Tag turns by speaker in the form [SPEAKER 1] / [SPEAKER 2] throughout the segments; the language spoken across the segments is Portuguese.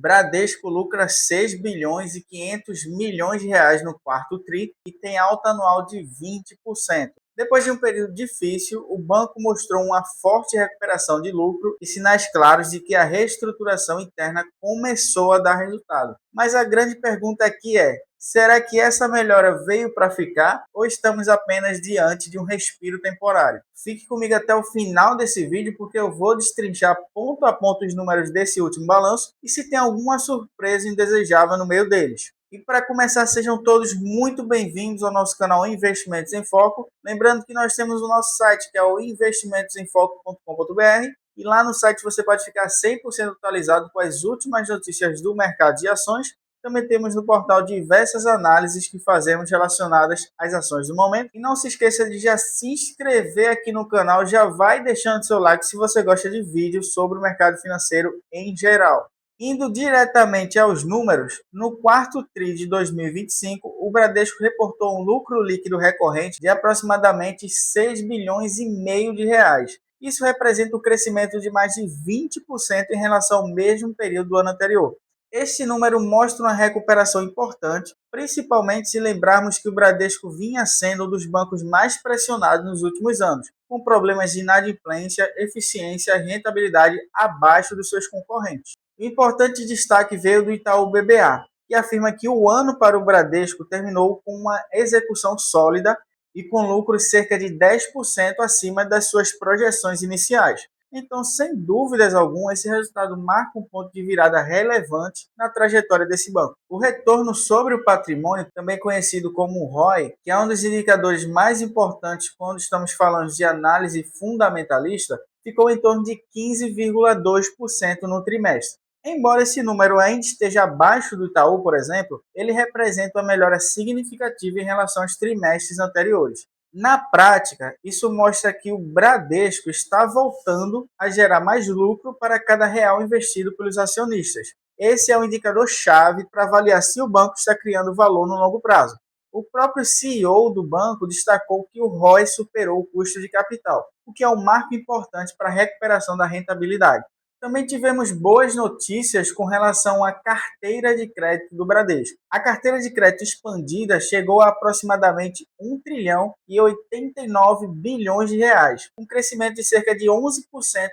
[SPEAKER 1] Bradesco lucra 6 bilhões e 500 milhões de reais no quarto tri e tem alta anual de 20%. Depois de um período difícil, o banco mostrou uma forte recuperação de lucro e sinais claros de que a reestruturação interna começou a dar resultado. Mas a grande pergunta aqui é: será que essa melhora veio para ficar ou estamos apenas diante de um respiro temporário? Fique comigo até o final desse vídeo porque eu vou destrinchar ponto a ponto os números desse último balanço e se tem alguma surpresa indesejável no meio deles. E para começar, sejam todos muito bem-vindos ao nosso canal Investimentos em Foco. Lembrando que nós temos o nosso site, que é o investimentosemfoco.com.br, e lá no site você pode ficar 100% atualizado com as últimas notícias do mercado de ações. Também temos no portal diversas análises que fazemos relacionadas às ações do momento. E não se esqueça de já se inscrever aqui no canal, já vai deixando seu like se você gosta de vídeos sobre o mercado financeiro em geral. Indo diretamente aos números, no quarto TRI de 2025, o Bradesco reportou um lucro líquido recorrente de aproximadamente 6 bilhões e meio de reais. Isso representa um crescimento de mais de 20% em relação ao mesmo período do ano anterior. Este número mostra uma recuperação importante, principalmente se lembrarmos que o Bradesco vinha sendo um dos bancos mais pressionados nos últimos anos, com problemas de inadimplência, eficiência e rentabilidade abaixo dos seus concorrentes. O importante destaque veio do Itaú BBA, que afirma que o ano para o Bradesco terminou com uma execução sólida e com lucros cerca de 10% acima das suas projeções iniciais. Então, sem dúvidas alguma, esse resultado marca um ponto de virada relevante na trajetória desse banco. O retorno sobre o patrimônio, também conhecido como ROI, que é um dos indicadores mais importantes quando estamos falando de análise fundamentalista, ficou em torno de 15,2% no trimestre. Embora esse número ainda esteja abaixo do Itaú, por exemplo, ele representa uma melhora significativa em relação aos trimestres anteriores. Na prática, isso mostra que o Bradesco está voltando a gerar mais lucro para cada real investido pelos acionistas. Esse é um indicador-chave para avaliar se o banco está criando valor no longo prazo. O próprio CEO do banco destacou que o ROI superou o custo de capital, o que é um marco importante para a recuperação da rentabilidade. Também tivemos boas notícias com relação à carteira de crédito do Bradesco. A carteira de crédito expandida chegou a aproximadamente 1 trilhão e 89 bilhões de reais, um crescimento de cerca de 11%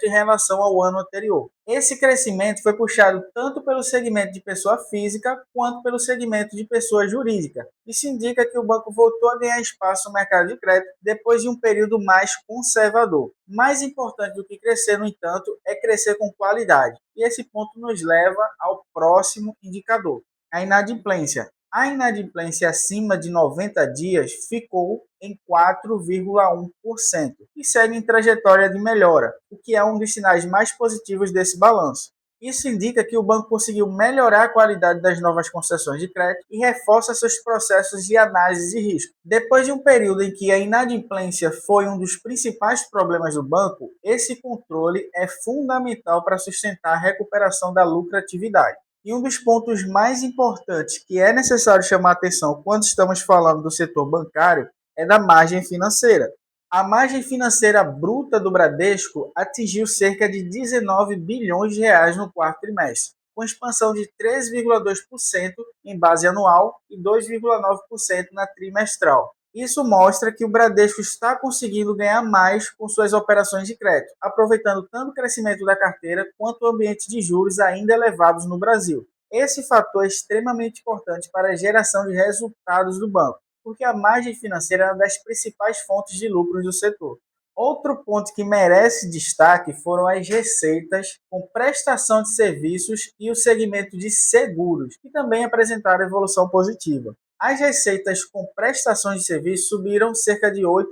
[SPEAKER 1] em relação ao ano anterior. Esse crescimento foi puxado tanto pelo segmento de pessoa física quanto pelo segmento de pessoa jurídica. Isso indica que o banco voltou a ganhar espaço no mercado de crédito depois de um período mais conservador. Mais importante do que crescer, no entanto, é crescer com qualidade. E esse ponto nos leva ao próximo indicador, a inadimplência. A inadimplência acima de 90 dias ficou em 4,1% e segue em trajetória de melhora, o que é um dos sinais mais positivos desse balanço. Isso indica que o banco conseguiu melhorar a qualidade das novas concessões de crédito e reforça seus processos de análise de risco. Depois de um período em que a inadimplência foi um dos principais problemas do banco, esse controle é fundamental para sustentar a recuperação da lucratividade. E um dos pontos mais importantes que é necessário chamar a atenção quando estamos falando do setor bancário é da margem financeira. A margem financeira bruta do Bradesco atingiu cerca de 19 bilhões de reais no quarto trimestre, com expansão de 13,2% em base anual e 2,9% na trimestral. Isso mostra que o Bradesco está conseguindo ganhar mais com suas operações de crédito, aproveitando tanto o crescimento da carteira quanto o ambiente de juros ainda elevados no Brasil. Esse fator é extremamente importante para a geração de resultados do banco, porque a margem financeira é uma das principais fontes de lucros do setor. Outro ponto que merece destaque foram as receitas com prestação de serviços e o segmento de seguros, que também apresentaram evolução positiva. As receitas com prestações de serviços subiram cerca de 8%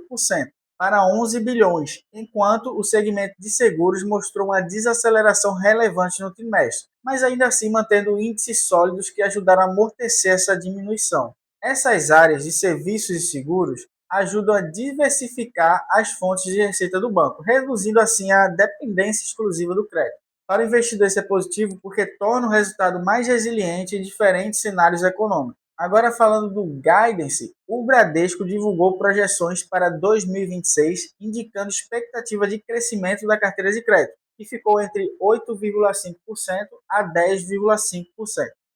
[SPEAKER 1] para 11 bilhões, enquanto o segmento de seguros mostrou uma desaceleração relevante no trimestre, mas ainda assim mantendo índices sólidos que ajudaram a amortecer essa diminuição. Essas áreas de serviços e seguros ajudam a diversificar as fontes de receita do banco, reduzindo assim a dependência exclusiva do crédito. Para o investidor isso é positivo porque torna o resultado mais resiliente em diferentes cenários econômicos. Agora falando do guidance, o Bradesco divulgou projeções para 2026, indicando expectativa de crescimento da carteira de crédito, que ficou entre 8,5% a 10,5%.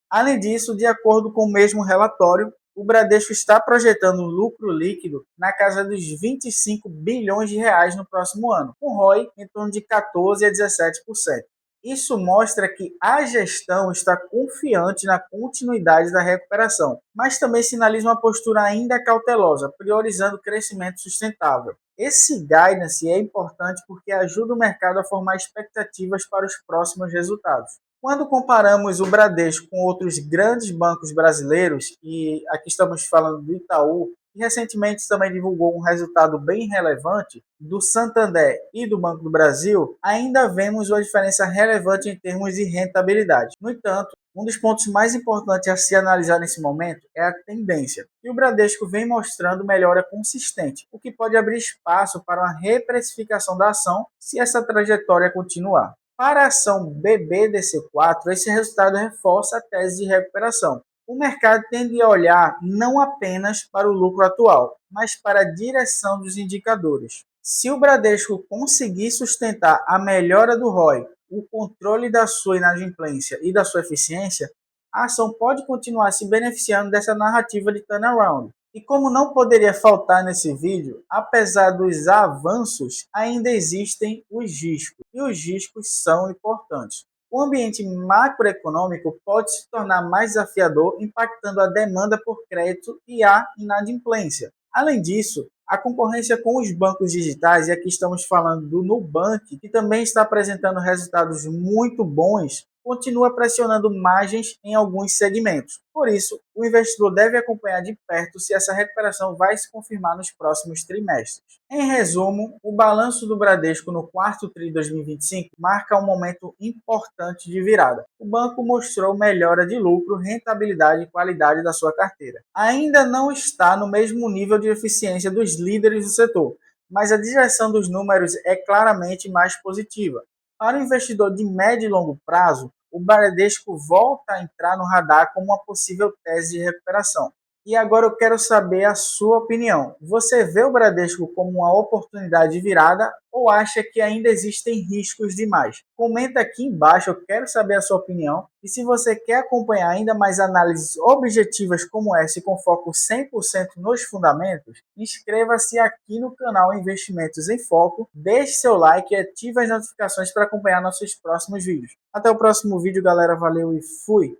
[SPEAKER 1] Além disso, de acordo com o mesmo relatório, o Bradesco está projetando um lucro líquido na casa dos 25 bilhões de reais no próximo ano, com ROI em torno de 14 a 17%. Isso mostra que a gestão está confiante na continuidade da recuperação, mas também sinaliza uma postura ainda cautelosa, priorizando o crescimento sustentável. Esse guidance é importante porque ajuda o mercado a formar expectativas para os próximos resultados. Quando comparamos o Bradesco com outros grandes bancos brasileiros, e aqui estamos falando do Itaú, que recentemente também divulgou um resultado bem relevante, do Santander e do Banco do Brasil, ainda vemos uma diferença relevante em termos de rentabilidade. No entanto, um dos pontos mais importantes a se analisar nesse momento é a tendência. E o Bradesco vem mostrando melhora consistente, o que pode abrir espaço para uma reprecificação da ação se essa trajetória continuar. Para a ação BBDC4, esse resultado reforça a tese de recuperação. O mercado tende a olhar não apenas para o lucro atual, mas para a direção dos indicadores. Se o Bradesco conseguir sustentar a melhora do ROI, o controle da sua inadimplência e da sua eficiência, a ação pode continuar se beneficiando dessa narrativa de turnaround. E como não poderia faltar nesse vídeo, apesar dos avanços, ainda existem os riscos, e os riscos são importantes. O ambiente macroeconômico pode se tornar mais desafiador, impactando a demanda por crédito e a inadimplência. Além disso, a concorrência com os bancos digitais, e aqui estamos falando do Nubank, que também está apresentando resultados muito bons, continua pressionando margens em alguns segmentos. Por isso, o investidor deve acompanhar de perto se essa recuperação vai se confirmar nos próximos trimestres. Em resumo, o balanço do Bradesco no quarto TRI 2025 marca um momento importante de virada. O banco mostrou melhora de lucro, rentabilidade e qualidade da sua carteira. Ainda não está no mesmo nível de eficiência dos líderes do setor, mas a direção dos números é claramente mais positiva. Para o investidor de médio e longo prazo, o Bradesco volta a entrar no radar como uma possível tese de recuperação. E agora eu quero saber a sua opinião. Você vê o Bradesco como uma oportunidade de virada ou acha que ainda existem riscos demais? Comenta aqui embaixo, eu quero saber a sua opinião. E se você quer acompanhar ainda mais análises objetivas como essa e com foco 100% nos fundamentos, inscreva-se aqui no canal Investimentos em Foco, deixe seu like e ative as notificações para acompanhar nossos próximos vídeos. Até o próximo vídeo, galera. Valeu e fui!